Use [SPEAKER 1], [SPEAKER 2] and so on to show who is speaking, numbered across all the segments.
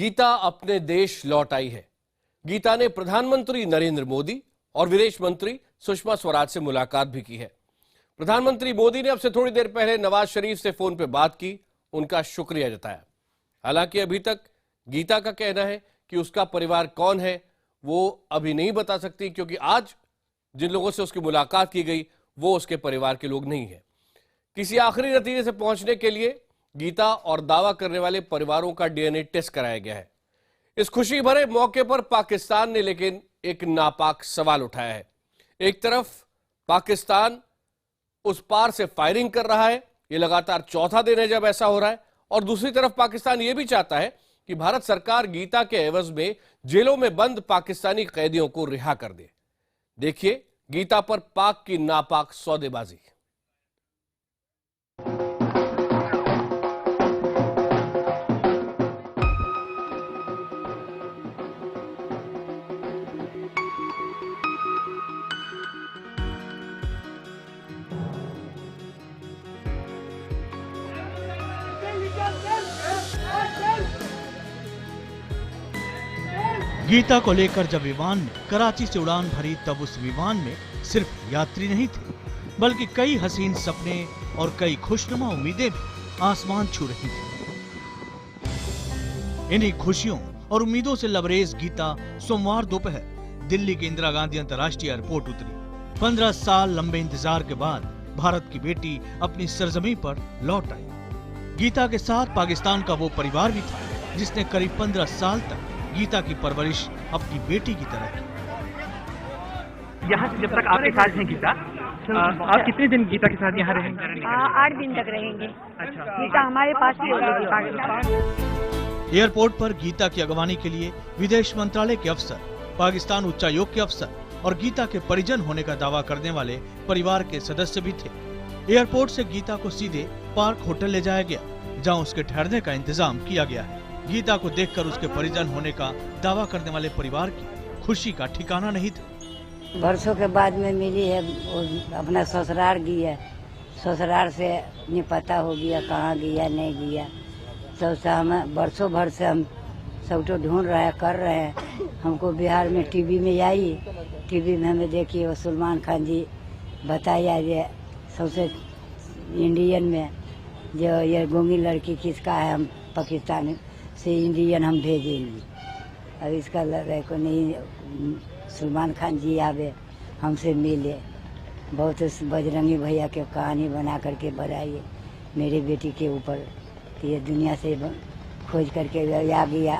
[SPEAKER 1] गीता अपने देश लौट आई है। गीता ने प्रधानमंत्री नरेंद्र मोदी और विदेश मंत्री सुषमा स्वराज से मुलाकात भी की है। प्रधानमंत्री मोदी ने अब से थोड़ी देर पहले नवाज शरीफ से फोन पर बात की, उनका शुक्रिया जताया। हालांकि अभी तक गीता का कहना है कि उसका परिवार कौन है वो अभी नहीं बता सकती, क्योंकि आज जिन लोगों से उसकी मुलाकात की गई वो उसके परिवार के लोग नहीं है। किसी आखिरी नतीजे से पहुंचने के लिए गीता और दावा करने वाले परिवारों का डीएनए टेस्ट कराया गया है। इस खुशी भरे मौके पर पाकिस्तान ने लेकिन एक नापाक सवाल उठाया है। एक तरफ पाकिस्तान उस पार से फायरिंग कर रहा है, यह लगातार चौथा दिन है जब ऐसा हो रहा है, और दूसरी तरफ पाकिस्तान यह भी चाहता है कि भारत सरकार गीता के एवज में जेलों में बंद पाकिस्तानी कैदियों को रिहा कर दे। देखिए गीता पर पाक की नापाक सौदेबाजी।
[SPEAKER 2] गीता को लेकर जब विमान ने कराची से उड़ान भरी, तब उस विमान में सिर्फ यात्री नहीं थे, बल्कि कई हसीन सपने और कई खुशनुमा उम्मीदें भी आसमान छू रही थी। इन्हीं खुशियों और उम्मीदों से लबरेज गीता सोमवार दोपहर दिल्ली के इंदिरा गांधी अंतर्राष्ट्रीय एयरपोर्ट उतरी। 15 साल लंबे इंतजार के बाद भारत की बेटी अपनी सरजमी पर लौट आई। गीता के साथ पाकिस्तान का वो परिवार भी था जिसने करीब 15 साल तक गीता की परवरिश अपनी बेटी की तरह की।
[SPEAKER 3] यहाँ से जब तक आपके साथ हैं गीता, आप कितने दिन गीता के साथ यहाँ रहेंगे?
[SPEAKER 4] 8 दिन तक रहेंगे। अच्छा। गीता हमारे पास ही होगी पाकिस्तान।
[SPEAKER 2] एयरपोर्ट पर गीता की अगवानी के लिए विदेश मंत्रालय के अफसर, पाकिस्तान उच्चायोग के अफसर और गीता के परिजन होने का दावा करने वाले परिवार के सदस्य भी थे। एयरपोर्ट से गीता को सीधे पार्क होटल ले जाया गया, जहाँ उसके ठहरने का इंतजाम किया गया है। गीता को देखकर उसके परिजन होने का दावा करने वाले परिवार की खुशी का ठिकाना नहीं था।
[SPEAKER 5] बरसों के बाद में मिली है, अपना ससुराल गया, ससुराल से नहीं पता हो गया कहाँ गया नहीं गया। सब हम बरसों भर से हम सब तो ढूंढ रहे हैं, कर रहे हैं। हमको बिहार में टीवी में आई, टीवी में हमें देखिए वो सलमान खान जी बताया ये सबसे इंडियन में जो ये गूंगी लड़की किसका है, हम पाकिस्तान से इंडियन हम भेजेंगे। अब इसका लगे को नहीं, सलमान खान जी आवे हमसे मिले, बहुत बजरंगी भैया के कहानी बना करके बनाइए मेरी बेटी के ऊपर। तो ये दुनिया से खोज करके आ गया,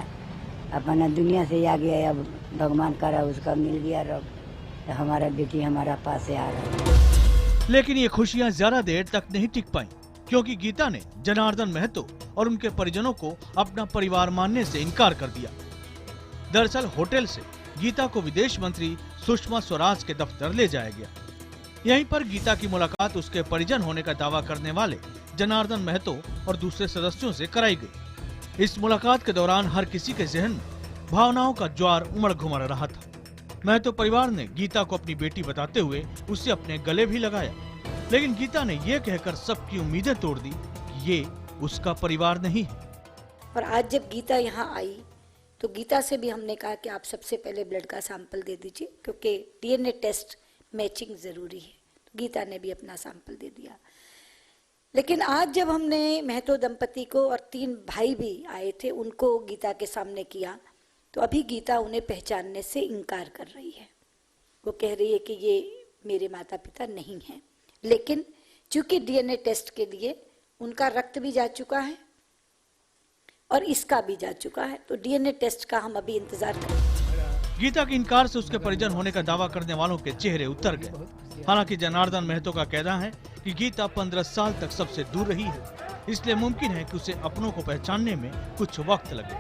[SPEAKER 5] अपना दुनिया से आ गया। अब भगवान करा उसका मिल गया रब, तो हमारा बेटी हमारा पास से आ रहा है।
[SPEAKER 2] लेकिन ये खुशियाँ ज्यादा देर तक नहीं टिक पाई, क्योंकि गीता ने जनार्दन महतो और उनके परिजनों को अपना परिवार मानने से इनकार कर दिया। दरअसल होटल से गीता को विदेश मंत्री सुषमा स्वराज के दफ्तर ले जाया गया। यहीं पर गीता की मुलाकात उसके परिजन होने का दावा करने वाले जनार्दन महतो और दूसरे सदस्यों से कराई गई। इस मुलाकात के दौरान हर किसी के जहन में भावनाओं का ज्वार उमड़ घुमड़ रहा था। महतो परिवार ने गीता को अपनी बेटी बताते हुए उसे अपने गले भी लगाया, लेकिन गीता ने यह कहकर सबकी उम्मीदें तोड़ दी कि ये उसका परिवार नहीं है।
[SPEAKER 6] और आज जब गीता यहाँ आई तो गीता से भी हमने कहा कि आप सबसे पहले ब्लड का सैंपल दे दीजिए, क्योंकि डीएनए टेस्ट मैचिंग जरूरी है। तो गीता ने भी अपना सैंपल दे दिया। लेकिन आज जब हमने महतो दंपति को और 3 भाई भी आए थे उनको गीता के सामने किया, तो अभी गीता उन्हें पहचानने से इनकार कर रही है। वो कह रही है कि ये मेरे माता पिता नहीं हैं। लेकिन चूंकि डीएनए टेस्ट के लिए उनका रक्त भी जा चुका है और इसका भी जा चुका है, तो डीएनए टेस्ट का हम अभी इंतजार करें।
[SPEAKER 2] गीता के इनकार से उसके परिजन होने का दावा करने वालों के चेहरे उतर गए। हालांकि जनार्दन महतो का कहना है कि गीता 15 साल तक सबसे दूर रही है, इसलिए मुमकिन है कि उसे अपनों को पहचानने में कुछ वक्त लगे।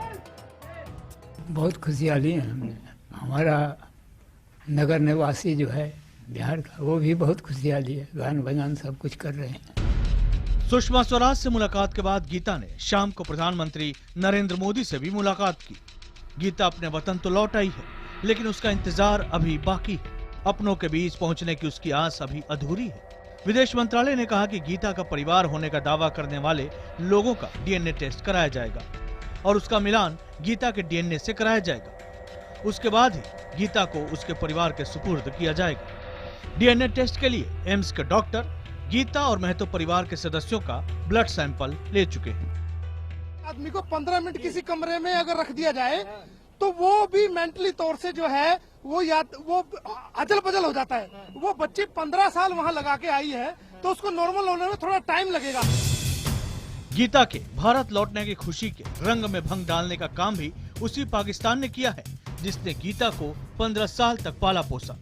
[SPEAKER 7] बहुत खुशियाँ ली हैं हमने। हमारा नगर निवासी जो है बिहार का, वो भी बहुत खुशियाँ ली है, गान बजान सब कुछ कर रहे हैं।
[SPEAKER 2] सुषमा स्वराज से मुलाकात के बाद गीता ने शाम को प्रधानमंत्री नरेंद्र मोदी से भी मुलाकात की। गीता अपने वतन तो लौट आई है, लेकिन उसका इंतजार अभी बाकी है। अपनों के बीच पहुंचने की उसकी आस अभी अधूरी है। विदेश मंत्रालय ने कहा कि गीता का परिवार होने का दावा करने वाले लोगों का डीएनए टेस्ट कराया जाएगा। और उसका मिलान गीता के डीएनए से कराया जाएगा। उसके बाद ही गीता को उसके परिवार के सुपुर्द किया जाएगा। डीएनए टेस्ट के लिए एम्स के डॉक्टर गीता और महतो परिवार के सदस्यों का ब्लड सैंपल ले चुके हैं।
[SPEAKER 8] आदमी को 15 मिनट किसी कमरे में अगर रख दिया जाए तो वो भी मेंटली तौर से जो है वो अजल बजल हो जाता है। वो बच्ची 15 साल वहाँ लगा के आई है तो उसको नॉर्मल होने में थोड़ा टाइम लगेगा।
[SPEAKER 2] गीता के भारत लौटने की खुशी के रंग में भंग डालने का काम भी उसी पाकिस्तान ने किया है जिसने गीता को 15 साल तक पाला पोसा।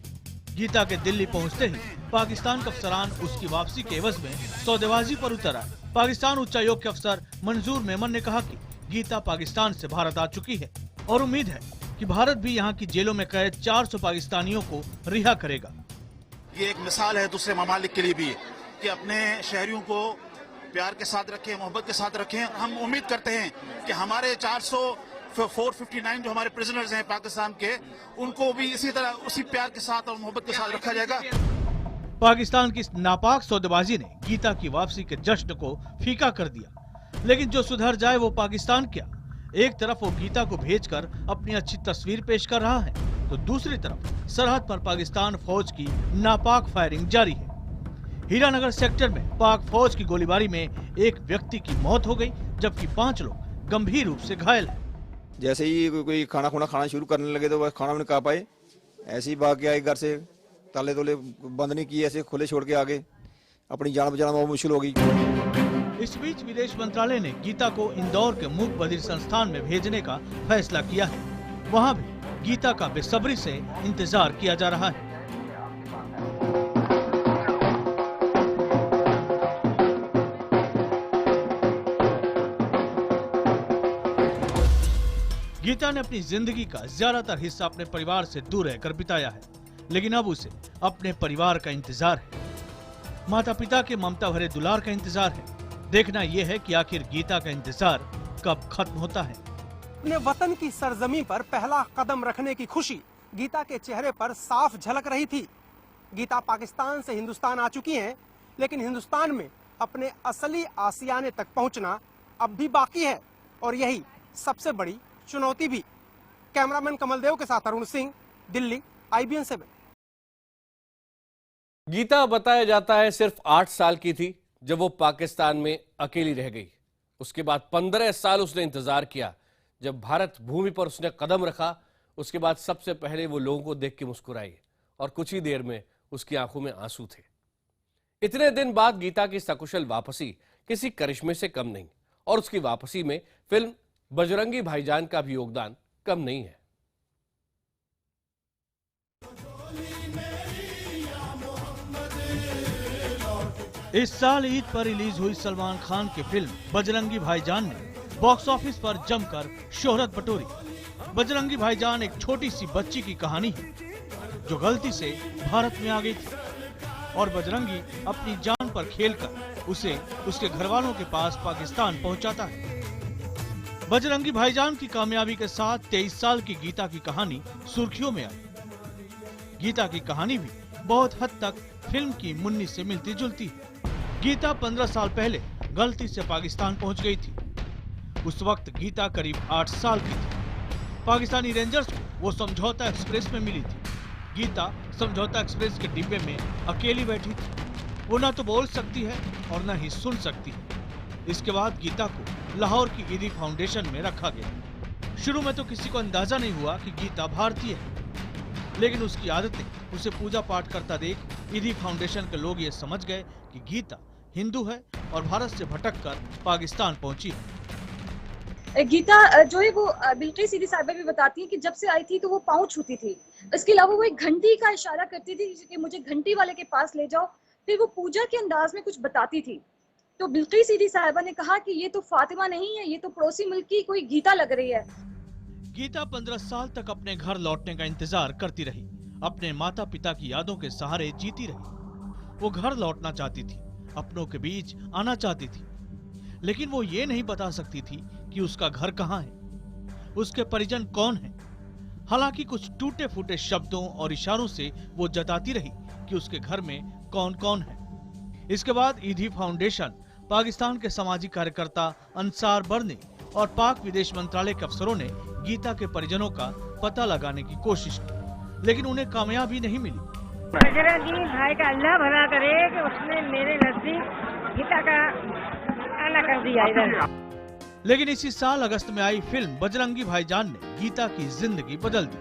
[SPEAKER 2] गीता के दिल्ली पहुंचते ही पाकिस्तान का अफसरान उसकी वापसी के एवज में सौदेबाजी पर उतर आए। पाकिस्तान उच्चायोग के अफसर मंजूर मेमन ने कहा कि गीता पाकिस्तान से भारत आ चुकी है और उम्मीद है कि भारत भी यहाँ की जेलों में कैद 400 पाकिस्तानियों को रिहा करेगा।
[SPEAKER 9] ये एक मिसाल है दूसरे ममालिक के लिए भी कि अपने शहरियों को प्यार के साथ रखें, मोहब्बत के साथ रखें। हम उम्मीद करते हैं कि हमारे 459 जो हमारे प्रिजनर्स हैं पाकिस्तान के, उनको भी इसी तरह उसी प्यार के साथ और मोहब्बत के साथ रखा जाएगा।
[SPEAKER 2] पाकिस्तान की इस नापाक सौदेबाजी ने गीता की वापसी के जश्न को फीका कर दिया, लेकिन जो सुधर जाए वो पाकिस्तान क्या। एक तरफ वो गीता को भेजकर अपनी अच्छी तस्वीर पेश कर रहा है तो दूसरी तरफ सरहद पर पाकिस्तान फौज की नापाक फायरिंग जारी है। हीरानगर सेक्टर में पाक फौज की गोलीबारी में एक व्यक्ति की मौत हो गई जबकि 5 लोग गंभीर रूप से घायल हैं।
[SPEAKER 10] जैसे ही कोई खाना शुरू करने लगे तो वह खाना नहीं खा पाए, ऐसे ही भाग के आए घर से, ताले तोले बंद नहीं किए, ऐसे खुले छोड़ के आगे, अपनी जान बचाना बहुत मुश्किल हो गई।
[SPEAKER 2] इस बीच विदेश मंत्रालय ने गीता को इंदौर के मूक बधिर संस्थान में भेजने का फैसला किया है। वहां भी गीता का बेसब्री से इंतजार किया जा रहा है। गीता ने अपनी जिंदगी का ज्यादातर हिस्सा अपने परिवार से दूर रहकर बिताया है, लेकिन अब उसे अपने परिवार का इंतजार है, माता पिता के ममता भरे दुलार का इंतजार है। देखना यह है कि आखिर गीता का इंतजार कब खत्म होता है।
[SPEAKER 11] अपने वतन की सरजमी पर पहला कदम रखने की खुशी गीता के चेहरे पर साफ झलक रही थी। गीता पाकिस्तान से हिंदुस्तान आ चुकी हैं, लेकिन हिंदुस्तान में अपने असली आसियाने तक पहुंचना अब भी बाकी है और यही सबसे बड़ी चुनौती भी। कैमरामैन कमलदेव के साथ अरुण सिंह, दिल्ली, IBN 7।
[SPEAKER 1] गीता बताया जाता है सिर्फ 8 साल की थी जब वो पाकिस्तान में अकेली रह गई। उसके बाद 15 साल उसने इंतजार किया। जब भारत भूमि पर उसने कदम रखा, उसके बाद सबसे पहले वो लोगों को देख के मुस्कुराई और कुछ ही देर में उसकी आंखों में आंसू थे। इतने दिन बाद गीता की सकुशल वापसी किसी करिश्मे से कम नहीं और उसकी वापसी में फिल्म बजरंगी भाईजान का भी योगदान कम नहीं है।
[SPEAKER 2] इस साल ईद पर रिलीज हुई सलमान खान की फिल्म बजरंगी भाईजान ने बॉक्स ऑफिस पर जमकर शोहरत बटोरी। बजरंगी भाईजान एक छोटी सी बच्ची की कहानी है जो गलती से भारत में आ गई थी और बजरंगी अपनी जान पर खेलकर उसे उसके घर वालों के पास पाकिस्तान पहुंचाता है। बजरंगी भाईजान की कामयाबी के साथ 23 साल की गीता की कहानी सुर्खियों में आई। गीता की कहानी भी बहुत हद तक फिल्म की मुन्नी से मिलती जुलती है। गीता 15 साल पहले गलती से पाकिस्तान पहुंच गई थी। उस वक्त गीता करीब 8 साल की थी। पाकिस्तानी रेंजर्स को वो समझौता एक्सप्रेस में मिली थी। गीता समझौता एक्सप्रेस के डिब्बे में अकेली बैठी थी। वो ना तो बोल सकती है और ना ही सुन सकती है। इसके बाद गीता को लाहौर की ईदी फाउंडेशन में रखा गया। शुरू में तो किसी को अंदाजा नहीं हुआ कि गीता भारतीय है, लेकिन उसकी आदतें उसे पूजा पाठ करता देख ईदी फाउंडेशन के लोग ये समझ गए कि गीता हिंदू है और भारत से भटककर पाकिस्तान पहुंची है।
[SPEAKER 12] गीता जो है वो बिल्ट्री सीधी साहिबा भी बताती है कि जब से आई थी तो वो पाँव छूती थी। इसके अलावा वो एक घंटी का इशारा करती थी कि मुझे घंटी वाले के पास ले जाओ। फिर वो पूजा के अंदाज में कुछ बताती थी। तो बिल्ट्री सीधी साहिबा ने कहा कि ये तो फातिमा नहीं है, ये तो पड़ोसी मुल्क की कोई गीता लग रही है।
[SPEAKER 2] गीता 15 साल तक अपने घर लौटने का इंतजार करती रही। अपने माता पिता की यादों के सहारे जीती रही। वो घर लौटना चाहती थी, अपनों के बीच आना चाहती थी, लेकिन वो ये नहीं बता सकती थी कि उसका घर कहाँ है, उसके परिजन कौन हैं। हालांकि कुछ टूटे फूटे शब्दों और इशारों से वो जताती रही कि उसके घर में कौन कौन है। इसके बाद ईदी फाउंडेशन, पाकिस्तान के सामाजिक कार्यकर्ता अंसार बर ने और पाक विदेश मंत्रालय के अफसरों ने गीता के परिजनों का पता लगाने की कोशिश की, लेकिन उन्हें कामयाबी नहीं मिली।
[SPEAKER 4] बजरंगी भाई का अल्लाह भला करे कि उसने मेरे नजदीक गीता का आना कर दिया इधर।
[SPEAKER 2] लेकिन इसी साल अगस्त में आई फिल्म बजरंगी भाईजान ने गीता की जिंदगी बदल दी।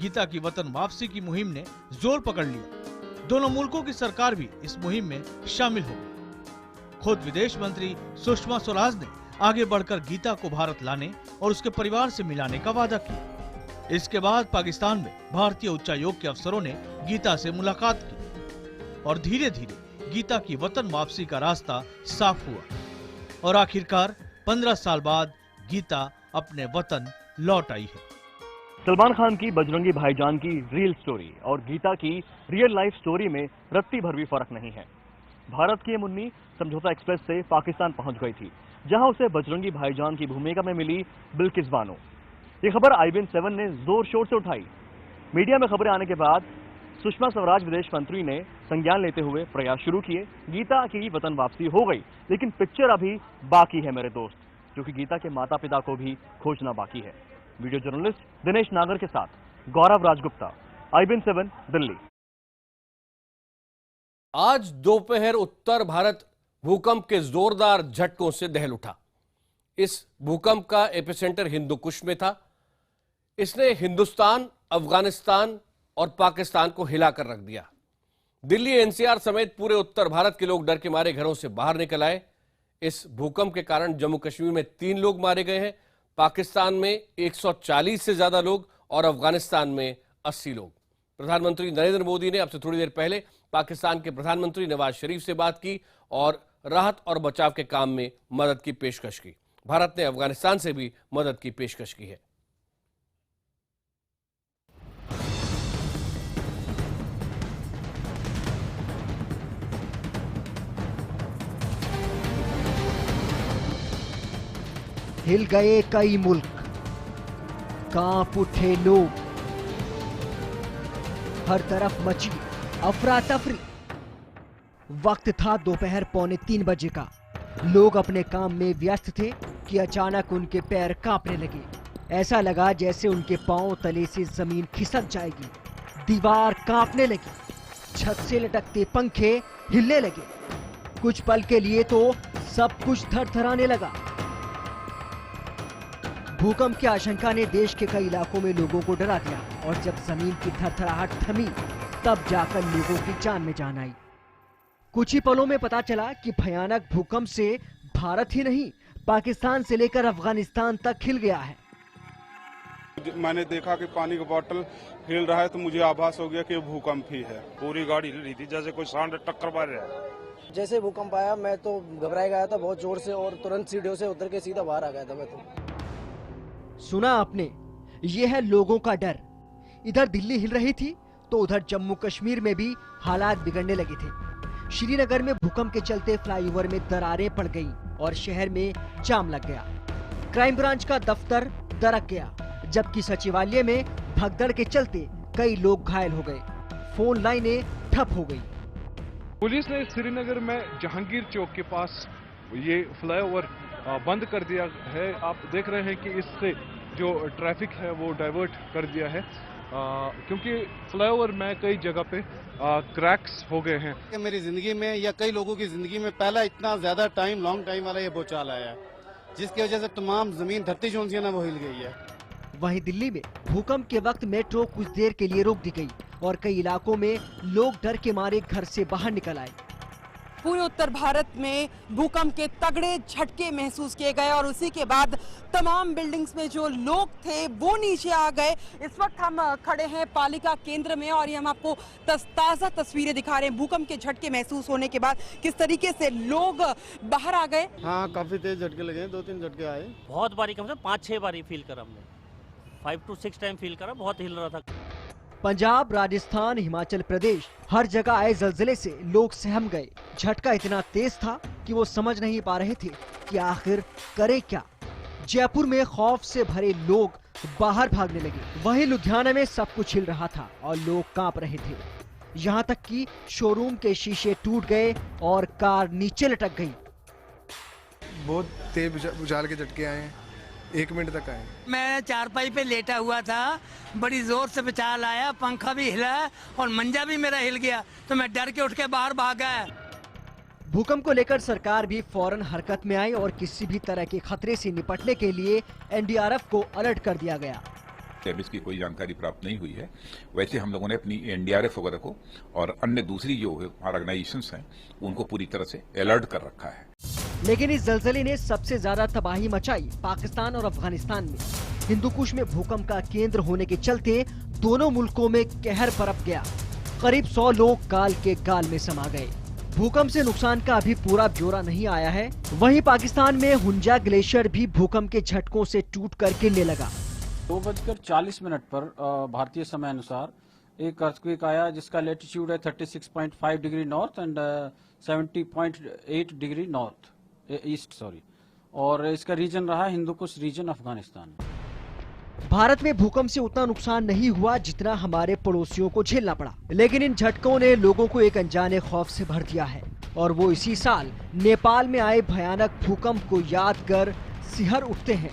[SPEAKER 2] गीता की वतन वापसी की मुहिम ने जोर पकड़ लिया। दोनों मुल्कों की सरकार भी इस मुहिम में शामिल हो गई। खुद विदेश मंत्री सुषमा स्वराज ने आगे बढ़कर गीता को भारत लाने और उसके परिवार से मिलाने का वादा किया। इसके बाद पाकिस्तान में भारतीय उच्चायोग के अफसरों ने गीता से मुलाकात की और धीरे धीरे गीता की वतन वापसी का रास्ता साफ हुआ और आखिरकार 15 साल बाद गीता अपने वतन लौट आई है।
[SPEAKER 3] सलमान खान की बजरंगी भाईजान की रियल स्टोरी और गीता की रियल लाइफ स्टोरी में रत्ती भर भी फर्क नहीं है। भारत की ये मुन्नी समझौता एक्सप्रेस से पाकिस्तान पहुंच गई थी, जहां उसे बजरंगी भाईजान की भूमिका में मिली बिल्किस बानो। ये खबर IBN 7 ने जोर शोर से उठाई। मीडिया में खबरें आने के बाद सुषमा स्वराज विदेश मंत्री ने संज्ञान लेते हुए प्रयास शुरू किए। गीता की वतन वापसी हो गई, लेकिन पिक्चर अभी बाकी है मेरे दोस्त, क्योंकि गीता के माता पिता को भी खोजना बाकी है। वीडियो जर्नलिस्ट दिनेश नागर के साथ गौरव राजगुप्ता, IBN 7 दिल्ली।
[SPEAKER 1] आज दोपहर उत्तर भारत भूकंप के जोरदार झटकों से दहल उठा। इस भूकंप का एपिसेंटर हिंदू कुश में था। इसने हिंदुस्तान, अफगानिस्तान और पाकिस्तान को हिलाकर रख दिया। दिल्ली, NCR समेत पूरे उत्तर भारत के लोग डर के मारे घरों से बाहर निकल आए। इस भूकंप के कारण जम्मू कश्मीर में 3 लोग मारे गए हैं, पाकिस्तान में 140 से ज्यादा लोग और अफगानिस्तान में 80 लोग। प्रधानमंत्री नरेंद्र मोदी ने अब से थोड़ी देर पहले पाकिस्तान के प्रधानमंत्री नवाज शरीफ से बात की और राहत और बचाव के काम में मदद की पेशकश की। भारत ने अफगानिस्तान से भी मदद की पेशकश की है।
[SPEAKER 13] हिल गए कई मुल्क, कांप उठे लोग, हर तरफ मची अफरा तफरी। वक्त था दोपहर 2:45 का। लोग अपने काम में व्यस्त थे कि अचानक उनके पैर कांपने लगे। ऐसा लगा जैसे उनके पांव तले से जमीन खिसक जाएगी। दीवार कांपने लगी, छत से लटकते पंखे हिलने लगे। कुछ पल के लिए तो सब कुछ थरथराने लगा। भूकंप की आशंका ने देश के कई इलाकों में लोगों को डरा दिया और जब जमीन की थरथराहट थमी तब जाकर लोगों की जान में जान आई। कुछ ही पलों में पता चला कि भयानक भूकंप से भारत ही नहीं, पाकिस्तान से लेकर अफगानिस्तान तक हिल गया है।
[SPEAKER 14] मैंने देखा कि पानी का बोतल हिल रहा है तो मुझे आभास हो गया कि भूकंप ही है। पूरी गाड़ी हिल रही थी जैसे कोई सांड टक्कर मार रहा है।
[SPEAKER 15] जैसे भूकंप आया मैं तो घबराया गया था बहुत जोर से और तुरंत सीढ़ियों से उतर के सीधा बाहर आ गया था मैं तो।
[SPEAKER 13] सुना आपने, ये है लोगों का डर। इधर दिल्ली हिल रही थी तो उधर जम्मू कश्मीर में भी हालात बिगड़ने लगे थे। श्रीनगर में भूकंप के चलते फ्लाईओवर में दरारें पड़ गई और शहर में जाम लग गया। क्राइम ब्रांच का दफ्तर दरक गया, जबकि सचिवालय में भगदड़ के चलते कई लोग घायल हो गए। फोन लाइनें ठप हो गई।
[SPEAKER 16] पुलिस ने श्रीनगर में जहांगीर चौक के पास ये फ्लाईओवर बंद कर दिया है। आप देख रहे हैं कि इससे जो ट्रैफिक है वो डाइवर्ट कर दिया है, क्योंकि फ्लाईओवर में कई जगह पे क्रैक्स हो गए हैं।
[SPEAKER 17] मेरी जिंदगी में या कई लोगों की जिंदगी में पहला इतना ज्यादा टाइम, लॉन्ग टाइम वाला ये भूचाल आया है, जिसकी वजह से तमाम जमीन धरती जो है ना वो हिल गई है।
[SPEAKER 13] वहीं दिल्ली में भूकंप के वक्त मेट्रो कुछ देर के लिए रोक दी गई और कई इलाकों में लोग डर के मारे घर से बाहर निकल आए।
[SPEAKER 18] पूरे उत्तर भारत में भूकंप के तगड़े झटके महसूस किए गए और उसी के बाद तमाम बिल्डिंग्स में जो लोग थे वो नीचे आ गए। इस वक्त हम खड़े हैं पालिका केंद्र में और ये हम आपको ताज़ा तस्वीरें दिखा रहे हैं भूकंप के झटके महसूस होने के बाद किस तरीके से लोग बाहर आ गए।
[SPEAKER 17] हाँ, काफी तेज झटके लगे, 2-3 झटके आए।
[SPEAKER 19] बहुत बारी, कम से 5-6 बारी फील करा हमने, 5 to 6 टाइम फील करा, बहुत हिल रहा था।
[SPEAKER 13] पंजाब, राजस्थान, हिमाचल प्रदेश, हर जगह आए जलजले से लोग सहम गए। झटका इतना तेज था कि वो समझ नहीं पा रहे थे कि आखिर करे क्या। जयपुर में खौफ से भरे लोग बाहर भागने लगे। वहीं लुधियाना में सब कुछ हिल रहा था और लोग कांप रहे थे। यहाँ तक कि शोरूम के शीशे टूट गए और कार नीचे लटक गई।
[SPEAKER 20] बहुत तेज उछाल के झटके आए हैं, 1 मिनट तक आए।
[SPEAKER 21] मैं चारपाई पे लेटा हुआ था, बड़ी जोर से उछाल आया, पंखा भी हिला और मंजा भी मेरा हिल गया, तो मैं डर के उठ के बाहर भागा।
[SPEAKER 13] भूकंप को लेकर सरकार भी फौरन हरकत में आई और किसी भी तरह के खतरे से निपटने के लिए एनडीआरएफ को अलर्ट कर दिया गया।
[SPEAKER 22] इसकी कोई जानकारी प्राप्त नहीं हुई है। वैसे हम लोगों ने अपनी एनडीआरएफ वगैरह को और अन्य दूसरी जो ऑर्गेनाइजेशंस हैं उनको पूरी तरह से अलर्ट कर रखा है।
[SPEAKER 13] लेकिन इस जलजले ने सबसे ज्यादा तबाही मचाई पाकिस्तान और अफगानिस्तान में। हिंदुकुश में भूकंप का केंद्र होने के चलते दोनों मुल्कों में कहर पनप गया। करीब 100 लोग काल के गाल में समा गए। भूकंप से नुकसान का अभी पूरा ब्यौरा नहीं आया है। वहीं पाकिस्तान में हुंजा ग्लेशियर भी भूकंप के झटकों से टूट कर गिरने लगा।
[SPEAKER 23] 2:40 पर भारतीय समय अनुसार एक अर्थक्वेक आया जिसका लेटीट्यूड है 36.5 degree north and 70.8 degree north east और इसका रीजन रहा हिंदुकुश रीजन अफगानिस्तान।
[SPEAKER 13] भारत में भूकंप से उतना नुकसान नहीं हुआ जितना हमारे पड़ोसियों को झेलना पड़ा, लेकिन इन झटकों ने लोगों को एक अनजाने खौफ से भर दिया है और वो इसी साल नेपाल में आए भयानक भूकंप को याद कर सिहर उठते हैं।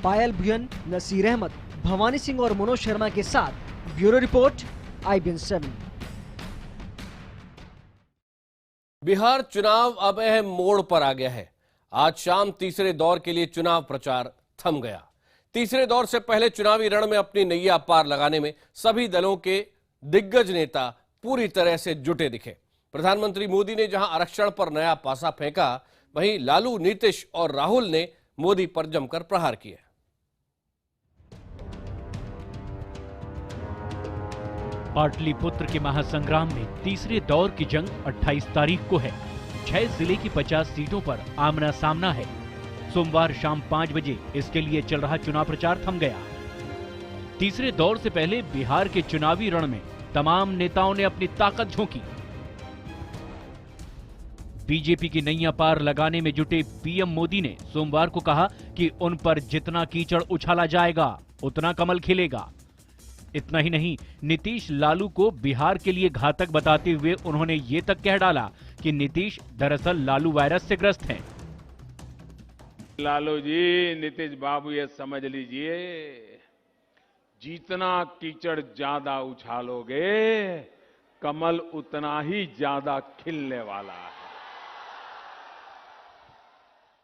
[SPEAKER 13] पायल भुयन, नसीर अहमद, भवानी सिंह और मनोज शर्मा के साथ ब्यूरो रिपोर्ट IBN 7।
[SPEAKER 1] बिहार चुनाव अब अहम मोड़ पर आ गया है। आज शाम तीसरे दौर के लिए चुनाव प्रचार थम गया। तीसरे दौर से पहले चुनावी रण में अपनी नैया पार लगाने में सभी दलों के दिग्गज नेता पूरी तरह से जुटे दिखे। प्रधानमंत्री मोदी ने जहां आरक्षण पर नया पासा फेंका, वहीं लालू, नीतीश और राहुल ने मोदी पर जमकर प्रहार किए।
[SPEAKER 24] पाटलिपुत्र के महासंग्राम में तीसरे दौर की जंग 28 तारीख को है। 6 जिले की 50 सीटों पर आमना सामना है। सोमवार शाम 5 बजे इसके लिए चल रहा चुनाव प्रचार थम गया। तीसरे दौर से पहले बिहार के चुनावी रण में तमाम नेताओं ने अपनी ताकत झोंकी। बीजेपी की नैया पार लगाने में जुटे पीएम मोदी ने सोमवार को कहा कि उन पर जितना कीचड़ उछाला जाएगा उतना कमल खिलेगा। इतना ही नहीं, नीतीश लालू को बिहार के लिए घातक बताते हुए उन्होंने ये तक कह डाला कि नीतीश दरअसल लालू वायरस से ग्रस्त हैं।
[SPEAKER 25] लालू जी, नीतीश बाबू ये समझ लीजिए, जितना कीचड़ ज्यादा उछालोगे कमल उतना ही ज्यादा खिलने वाला है।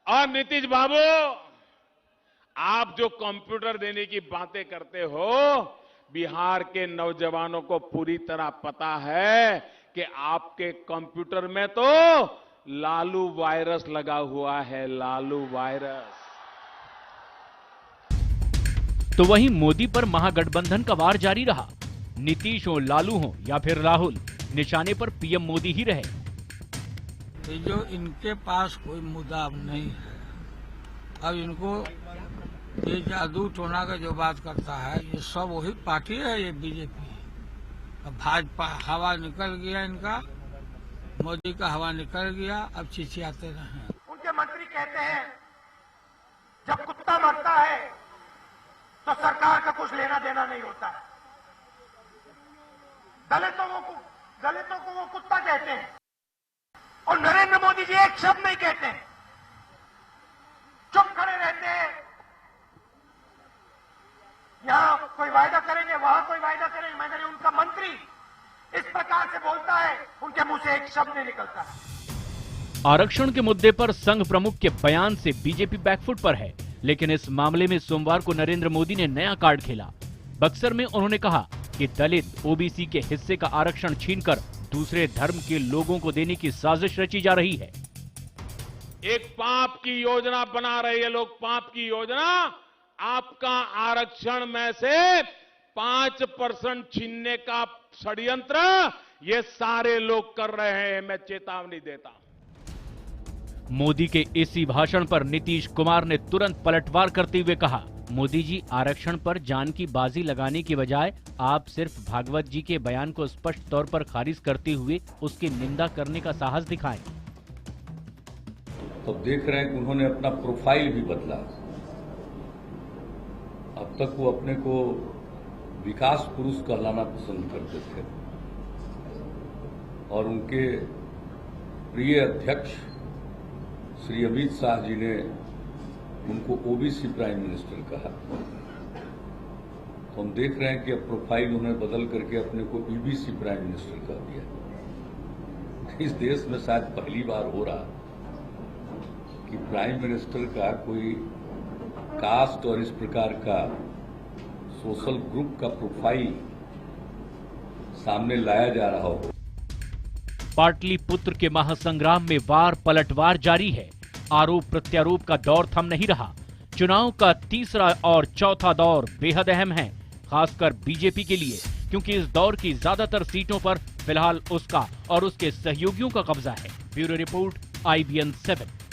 [SPEAKER 25] और नीतीश बाबू, आप जो कंप्यूटर देने की बातें करते हो, बिहार के नौजवानों को पूरी तरह पता है कि आपके कंप्यूटर में तो लालू वायरस लगा हुआ है, लालू वायरस।
[SPEAKER 24] तो वहीं मोदी पर महागठबंधन का वार जारी रहा। नीतीश हो, लालू हो या फिर राहुल, निशाने पर पीएम मोदी ही रहे।
[SPEAKER 26] तो जो इनके पास कोई मुद्दा अब नहीं है, अब इनको ये जादू टोना का जो बात करता है, ये सब वही पार्टी है, ये बीजेपी। अब भाजपा हवा निकल गया, इनका मोदी का हवा निकल गया, अब चिचियाते रहे।
[SPEAKER 8] उनके मंत्री कहते हैं जब कुत्ता मरता है तो सरकार का कुछ लेना देना नहीं होता है। दलितों को वो कुत्ता कहते हैं और नरेंद्र मोदी जी एक शब्द नहीं कहते हैं, चुप खड़े रहते हैं। यहां कोई वायदा करेंगे, वहां कोई वायदा करेंगे, मगर उनका मंत्री इस प्रकार से बोलता है, उनके मुंह से एक शब्द नहीं निकलता है।
[SPEAKER 24] आरक्षण के मुद्दे पर संघ प्रमुख के बयान से बीजेपी बैकफुट पर है, लेकिन इस मामले में सोमवार को नरेंद्र मोदी ने नया कार्ड खेला। बक्सर में उन्होंने कहा कि दलित ओबीसी के हिस्से का आरक्षण छीनकर दूसरे धर्म के लोगों को देने की साजिश रची जा रही है।
[SPEAKER 25] एक पाप की योजना बना रहे हैं लोग, पाप की योजना। आपका आरक्षण में से 5% छीनने का षड्यंत्र ये सारे लोग कर रहे हैं, मैं चेतावनी देता हूं।
[SPEAKER 24] मोदी के इसी भाषण पर नीतीश कुमार ने तुरंत पलटवार करते हुए कहा, मोदी जी, आरक्षण पर जान की बाजी लगाने की बजाय आप सिर्फ भागवत जी के बयान को स्पष्ट तौर पर खारिज करते हुए उसकी निंदा करने का साहस दिखाएं।
[SPEAKER 27] तो देख रहे हैं कि उन्होंने अपना प्रोफाइल भी बदला। अब तक वो अपने को विकास पुरुष कहलाना पसंद करते थे और उनके प्रिय अध्यक्ष श्री अमित शाह जी ने उनको ओबीसी प्राइम मिनिस्टर कहा, तो हम देख रहे हैं कि अब प्रोफाइल उन्होंने बदल करके अपने को ईबीसी प्राइम मिनिस्टर कर दिया। इस देश में शायद पहली बार हो रहा कि प्राइम मिनिस्टर का कोई कास्ट और इस प्रकार का सोशल ग्रुप का प्रोफाइल सामने लाया जा रहा हो।
[SPEAKER 24] पाटलिपुत्र के महासंग्राम में वार पलटवार जारी है। आरोप प्रत्यारोप का दौर थम नहीं रहा। चुनाव का तीसरा और चौथा दौर बेहद अहम है, खासकर बीजेपी के लिए, क्योंकि इस दौर की ज्यादातर सीटों पर फिलहाल उसका और उसके सहयोगियों का कब्जा है। Bureau report, IBN 7।